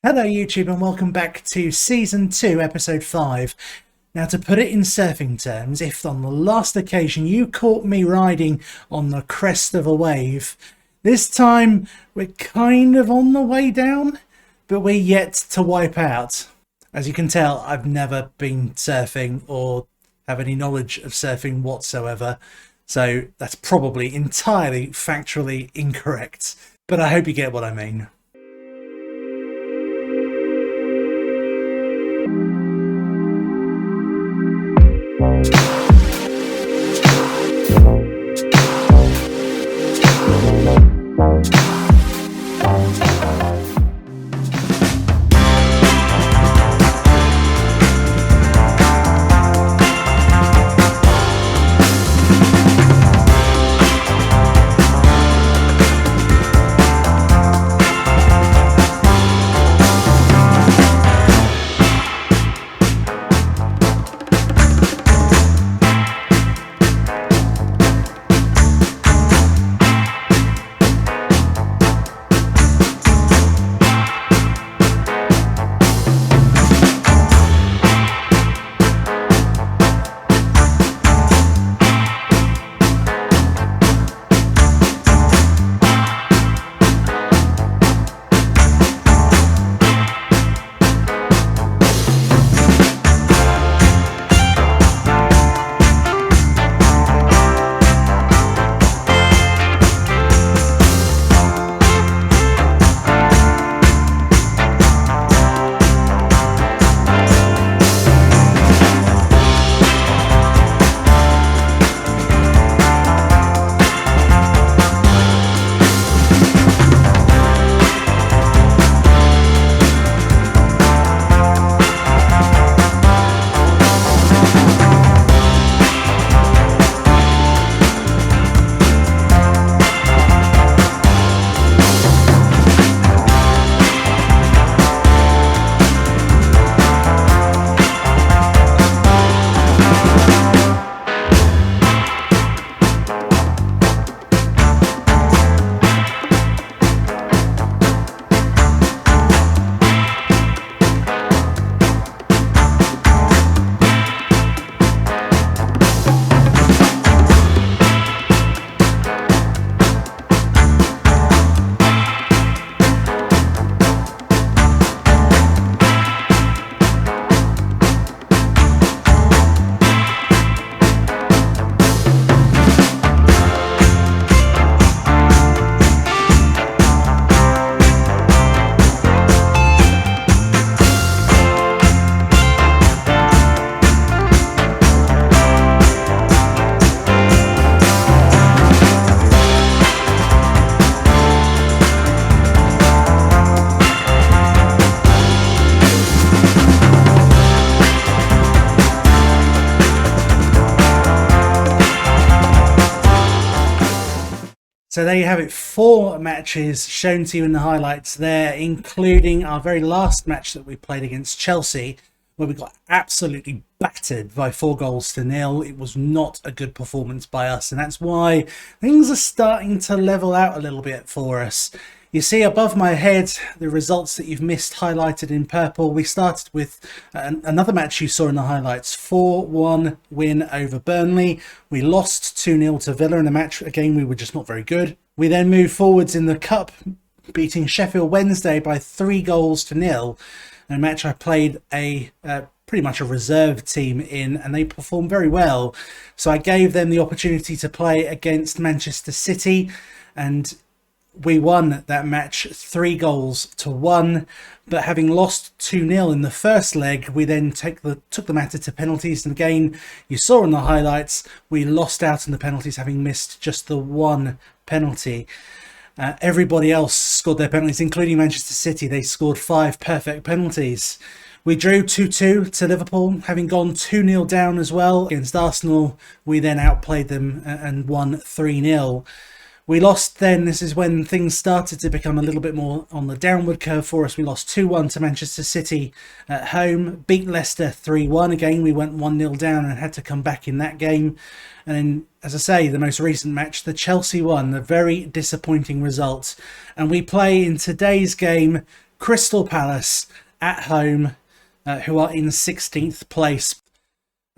Hello YouTube and welcome back to Season 2, Episode 5. Now, to put it in surfing terms, if on the last occasion you caught me riding on the crest of a wave, this time we're kind of on the way down, but we're yet to wipe out. As you can tell, I've never been surfing or have any knowledge of surfing whatsoever, so that's probably entirely factually incorrect, but I hope you get what I mean. So there you have it, 4 matches shown to you in the highlights there, including our very last match that we played against Chelsea, where we got absolutely battered by 4-0. It was not a good performance by us, and that's why things are starting to level out a little bit for us. You see above my head the results that you've missed highlighted in purple. We started with another match you saw in the highlights, 4-1 win over Burnley. We lost 2-0 to Villa in a match, again, we were just not very good. We then moved forwards in the Cup, beating Sheffield Wednesday by 3-0, in a match I played pretty much a reserve team in, and they performed very well. So I gave them the opportunity to play against Manchester City, and we won that match 3-1, but having lost 2-0 in the first leg, we then took the matter to penalties, and again, you saw in the highlights, we lost out in the penalties, having missed just the 1 penalty. Everybody else scored their penalties, including Manchester City. They scored 5 perfect penalties. We drew 2-2 to Liverpool, having gone 2-0 down as well against Arsenal. We then outplayed them and won 3-0. We lost then, this is when things started to become a little bit more on the downward curve for us. We lost 2-1 to Manchester City at home, beat Leicester 3-1. Again, we went 1-0 down and had to come back in that game. And then, as I say, the most recent match, the Chelsea one, a very disappointing result. And we play in today's game Crystal Palace at home, who are in 16th place.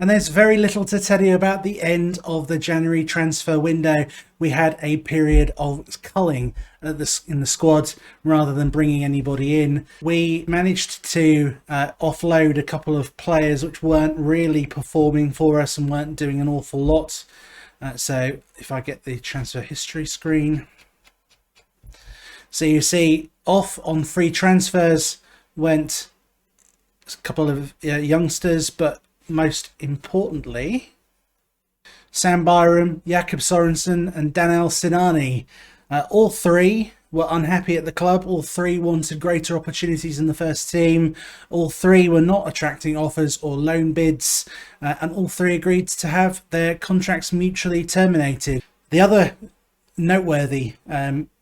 And there's very little to tell you about the end of the January transfer window. We had a period of culling in the squad rather than bringing anybody in. We managed to offload a couple of players which weren't really performing for us and weren't doing an awful lot. So if I get the transfer history screen. So you see off on free transfers went a couple of youngsters, but most importantly, Sam Byram, Jakob Sorensen and Daniel Sinani. All three were unhappy at the club. All three wanted greater opportunities in the first team. All three were not attracting offers or loan bids. And all three agreed to have their contracts mutually terminated. The other noteworthy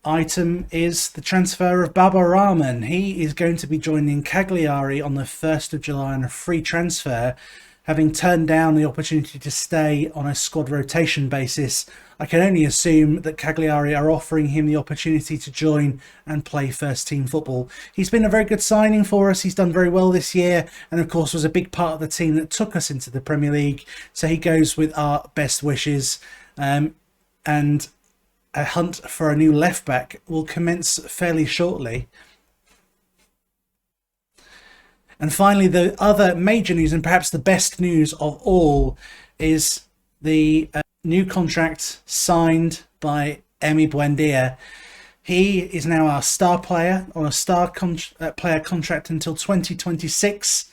item is the transfer of Baba Rahman. He is going to be joining Cagliari on the 1st of July on a free transfer, having turned down the opportunity to stay on a squad rotation basis. I can only assume that Cagliari are offering him the opportunity to join and play first team football. He's been a very good signing for us. He's done very well this year, and of course was a big part of the team that took us into the Premier League. So he goes with our best wishes. And a hunt for a new left back will commence fairly shortly. And finally, the other major news, and perhaps the best news of all, is the new contract signed by Emi Buendia. He is now our star player on a star player contract until 2026,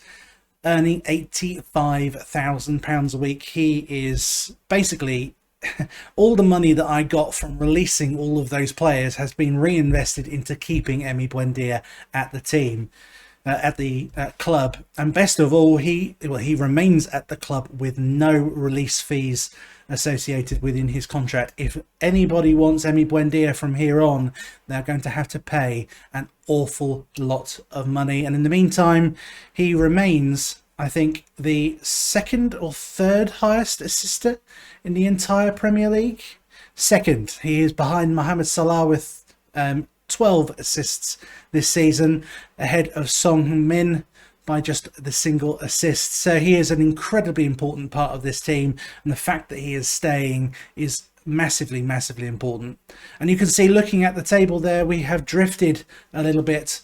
earning £85,000 a week. He is basically all the money that I got from releasing all of those players has been reinvested into keeping Emi Buendia at the team. At the club, and best of all, he remains at the club with no release fees associated within his contract. If anybody wants Emi Buendia from here on, they're going to have to pay an awful lot of money. And in the meantime, he remains, I think, the second or third highest assister in the entire Premier League. Second. He is behind Mohamed Salah with 12 assists this season, ahead of Son Heung-min by just the single assist. So he is an incredibly important part of this team, and the fact that he is staying is massively important. And you can see, looking at the table there, we have drifted a little bit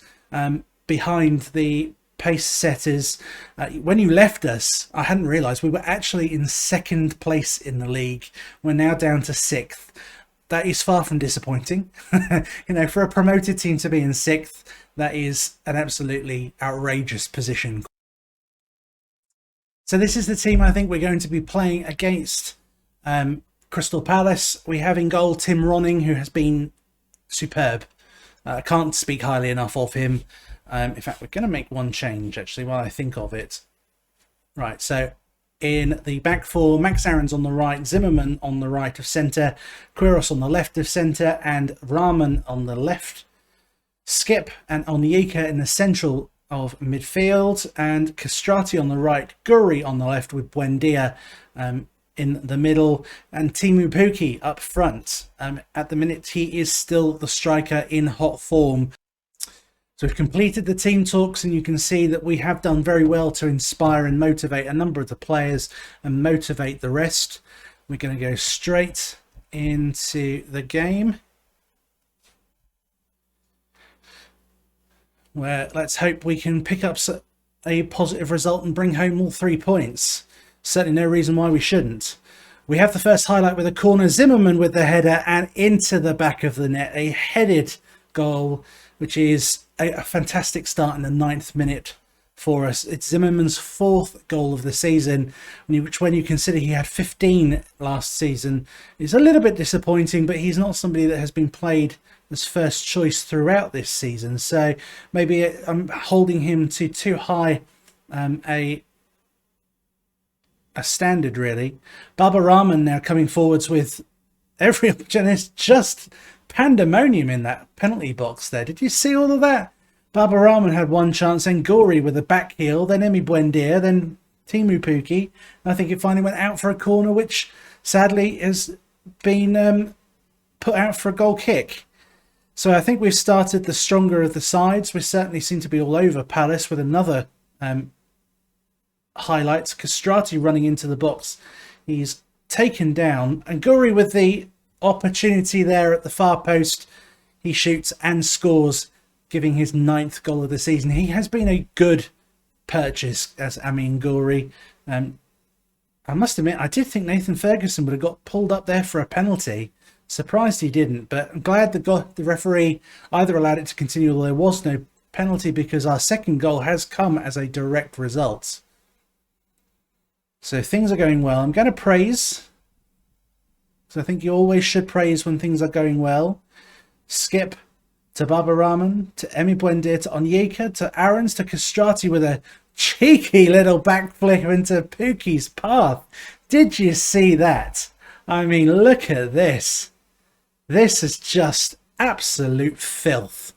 behind the pace setters. When you left us, I hadn't realised we were actually in second place in the league. We're now down to sixth. That is far from disappointing. For a promoted team to be in sixth, that is an absolutely outrageous position. So this is the team I think we're going to be playing against Crystal Palace. We have in goal Tim Ronning, who has been superb. I can't speak highly enough of him. In fact, we're going to make one change, actually, while I think of it. Right, so in the back four, Max Aaron's on the right, Zimmerman on the right of centre, Quiros on the left of centre, and Rahman on the left. Skip and Onyeka in the central of midfield, and Castrati on the right, Guri on the left, with Buendia in the middle, and Timu Puki up front. At the minute, he is still the striker in hot form. So we've completed the team talks, and you can see that we have done very well to inspire and motivate a number of the players and motivate the rest. We're going to go straight into the game, where let's hope we can pick up a positive result and bring home all 3 points. Certainly no reason why we shouldn't. We have the first highlight with a corner, Zimmerman with the header and into the back of the net. A headed goal, which is a fantastic start in the 9th minute for us. It's Zimmerman's 4th goal of the season, which, when you consider he had 15 last season, is a little bit disappointing, but he's not somebody that has been played as first choice throughout this season. So maybe I'm holding him to too high a standard, really. Baba Rahman now coming forwards with every opportunity. Just pandemonium in that penalty box there. Did you see all of that? Baba Rahman had one chance, then Gori with a back heel, then Emi Buendia, then Timu Puki. I think it finally went out for a corner, which sadly has been put out for a goal kick. So I think we've started the stronger of the sides. We certainly seem to be all over Palace with another highlight. Castrati running into the box. He's taken down. And Guri with the opportunity there at the far post. He shoots and scores, giving his 9th goal of the season. He has been a good purchase as Amin Guri. I must admit, I did think Nathan Ferguson would have got pulled up there for a penalty. Surprised he didn't, but I'm glad the referee either allowed it to continue or there was no penalty, because our second goal has come as a direct result. So things are going well. I'm going to praise, because I think you always should praise when things are going well. Skip to Baba Rahman, to Emi Buendia, to Onyeka, to Aarons, to Castrati with a cheeky little backflip into Pukki's path. Did you see that? I mean, look at this. This is just absolute filth.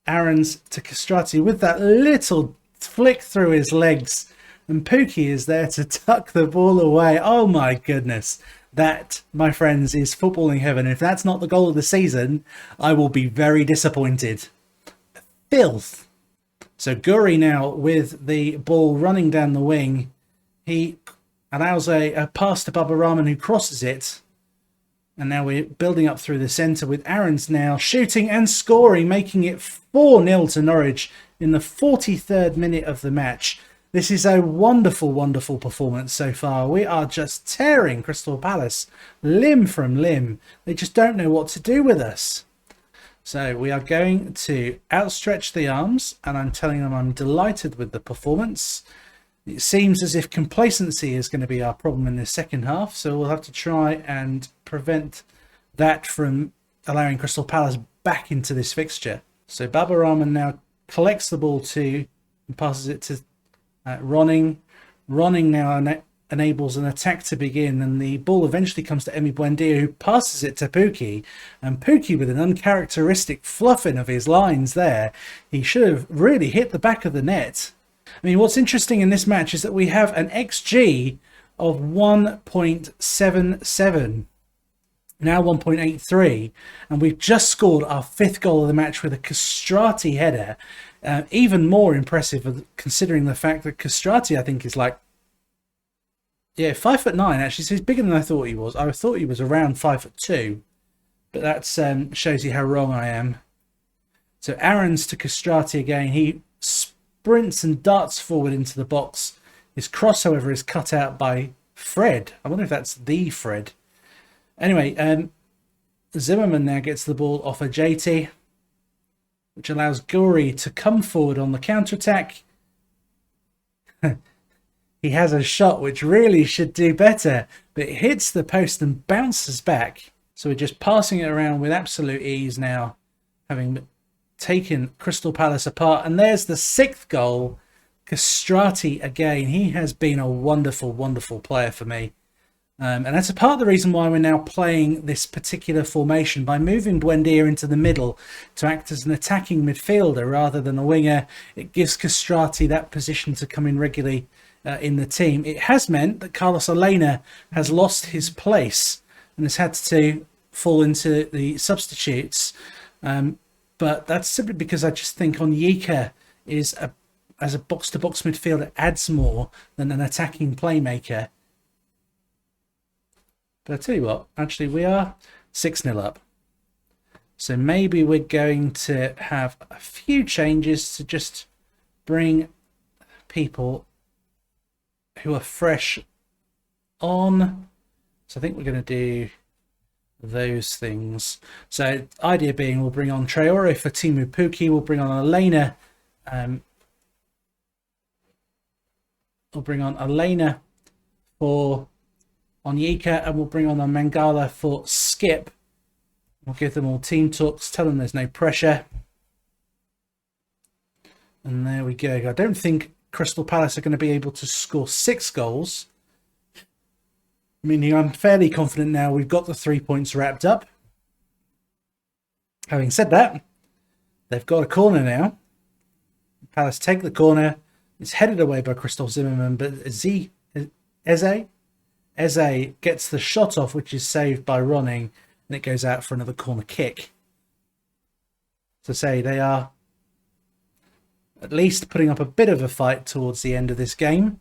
Aarons to Castrati with that little flick through his legs. And Pukki is there to tuck the ball away. Oh my goodness. That, my friends, is footballing heaven. If that's not the goal of the season, I will be very disappointed. Filth. So Guri now with the ball running down the wing. He allows a pass to Baba Rahman, who crosses it. And now we're building up through the centre with Aarons now shooting and scoring, making it 4-0 to Norwich in the 43rd minute of the match. This is a wonderful, wonderful performance so far. We are just tearing Crystal Palace limb from limb. They just don't know what to do with us. So we are going to outstretch the arms, and I'm telling them I'm delighted with the performance. It seems as if complacency is going to be our problem in the second half, so we'll have to try and prevent that from allowing Crystal Palace back into this fixture. So Baba Rahman now collects the ball and passes it to Ronning. Ronning now enables an attack to begin, and the ball eventually comes to Emi Buendia, who passes it to Pukki. And Pukki with an uncharacteristic fluffing of his lines there. He should have really hit the back of the net. I mean, what's interesting in this match is that we have an XG of 1.77, now 1.83, and we've just scored our 5th goal of the match with a Castrati header. Even more impressive considering the fact that Castrati, I think, is like, 5'9" actually, so he's bigger than I thought he was. I thought he was around 5'2", but that shows you how wrong I am. So Aarons to Castrati again. He sprints and darts forward into the box. His cross, however, is cut out by Fred. I wonder if that's the Fred. Anyway, Zimmerman now gets the ball off a JT, which allows Guri to come forward on the counter-attack. He has a shot which really should do better, but it hits the post and bounces back. So we're just passing it around with absolute ease now, having taken Crystal Palace apart. And there's the 6th goal. Castrati again. He has been a wonderful, wonderful player for me. And that's a part of the reason why we're now playing this particular formation, by moving Buendia into the middle to act as an attacking midfielder rather than a winger. It gives Castrati that position to come in regularly in the team. It has meant that Carlos Elena has lost his place and has had to fall into the substitutes. But that's simply because I just think Onyeka is as a box-to-box midfielder adds more than an attacking playmaker. But I tell you what, actually we are 6-0 up. So maybe we're going to have a few changes to just bring people who are fresh on. So I think we're going to do those things. So idea being, we'll bring on Traore for Timu Pukki. We'll bring on Elena. We'll bring on Elena for Onyeka, and we'll bring on a Mangala for Skip. We'll give them all team talks, tell them there's no pressure. And there we go. I don't think Crystal Palace are going to be able to score 6 goals. Meaning I'm fairly confident now we've got the 3 points wrapped up. Having said that, they've got a corner now. Palace take the corner. It's headed away by Christoph Zimmerman, but Eze gets the shot off, which is saved by Ronning. and it goes out for another corner kick. To say, they are at least putting up a bit of a fight towards the end of this game,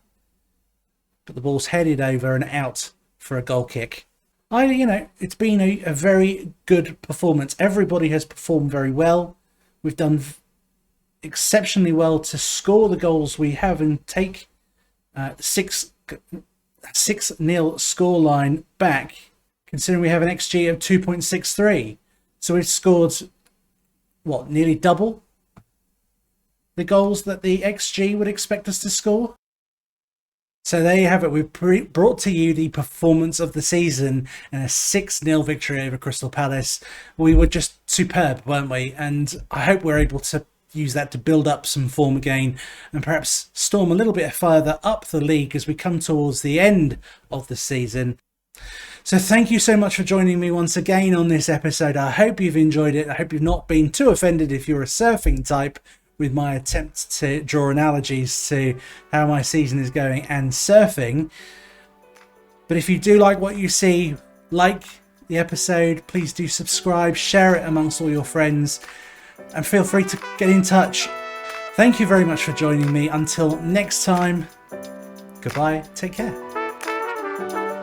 but the ball's headed over and out for a goal kick. It's been a very good performance. Everybody has performed very well. We've done exceptionally well to score the goals we have and take 6-0 scoreline back, considering we have an XG of 2.63. So we've scored, what, nearly double the goals that the XG would expect us to score. So there you have it. We've brought to you the performance of the season and a 6-0 victory over Crystal Palace. We were just superb, weren't we? And I hope we're able to use that to build up some form again and perhaps storm a little bit further up the league as we come towards the end of the season. So thank you so much for joining me once again on this episode. I hope you've enjoyed it. I hope you've not been too offended if you're a surfing type with my attempt to draw analogies to how my season is going and surfing. But if you do like what you see, like the episode, please do subscribe, share it amongst all your friends, and feel free to get in touch. Thank you very much for joining me. Until next time, goodbye, take care.